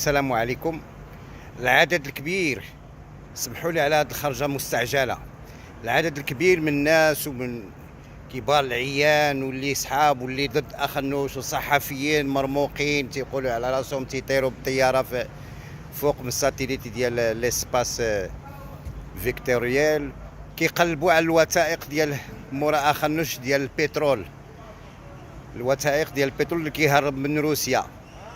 السلام عليكم. العدد الكبير، سمحوا لي على هذه الخرجة مستعجلة. العدد الكبير من الناس ومن كبار العيان واللي صحاب واللي ضد أخنوش وصحفيين مرموقين تيقولوا على راسهم تيطيروا بالطيارة فوق من الساتيليت ديال ليسباس فيكتوريال، كيقلبوا على الوثائق ديال مورا أخنوش ديال البترول، الوثائق ديال البترول اللي كيهرب من روسيا،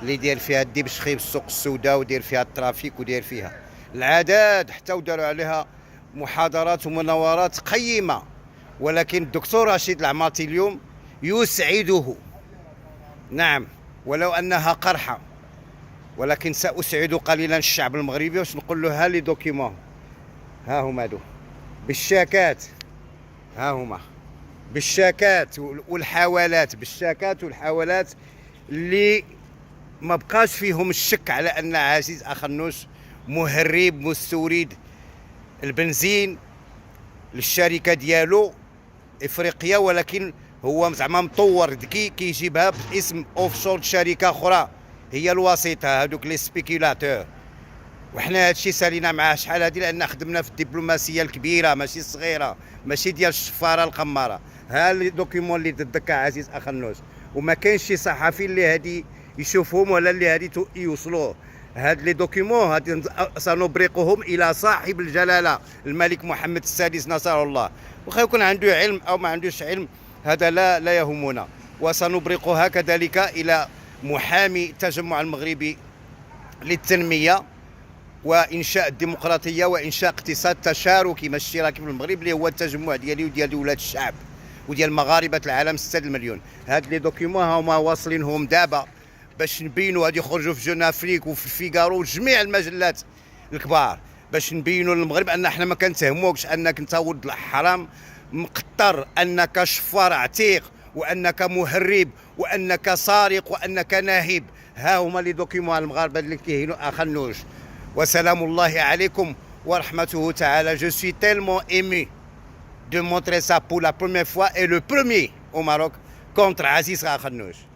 اللي داير فيها الدبشخي بالسوق السوداء ودير فيها الترافيك ودير فيها العداد، حتى وداروا عليها محاضرات ومناورات قيمة. ولكن الدكتور رشيد العماطي اليوم يسعده، نعم ولو أنها قرحة، ولكن سأسعد قليلا الشعب المغربي واش نقول له. ها لي دوكيمون، ها هما هادو بالشاكات، ها هما بالشاكات والحوالات اللي ما بقاش فيهم الشك على ان عزيز اخنوش مهرب مستورد البنزين للشركه ديالو افريقيا، ولكن هو زعما مطور ذكي كيجيبها باسم اوفشور شركه اخرى هي الوسيطه، هذوك لي سبيكيلاتور. وحنا هادشي سالينا معاه شحال هادي، لان خدمنا في الدبلوماسيه الكبيره ماشي الصغيره، ماشي ديال الشفاره القماره. ها لي دوكيمون اللي ضدك عزيز اخنوش، وما كاينش شي صحفي اللي هادي يشوفهم ولا اللي هادي يوصلوه. هاد لي دوكيمون هادي سنبرقهم الى صاحب الجلاله الملك محمد السادس نصره الله، واخا يكون عنده علم او ما عندوش علم هذا لا يهمنا. وسنبرقها كذلك الى محامي التجمع المغربي للتنميه وانشاء الديمقراطيه وانشاء اقتصاد تشاركي ماشي اشتراكي في المغرب، اللي هو التجمع ديالي وديال ولاد الشعب وديال مغاربه العالم 6 المليون. هاد لي دوكيمون هما واصلينهم دابا باش نبينوا، غادي يخرجوا في جون افريك وفي الفيغارو وجميع المجلات الكبار، باش نبينوا للمغرب ان احنا ما كنتهموكش انك انت ولد الحرام مقطر، انك شفار عتيق، وانك مهرب، وانك سارق، وانك ناهب. ها هما لي دوكيمون المغاربه اللي كيهينوا اخنوش. وسلام الله عليكم ورحمته تعالى. Je suis tellement ému de montrer ça pour la première fois et le premier au Maroc contre Aziz Akhannouch.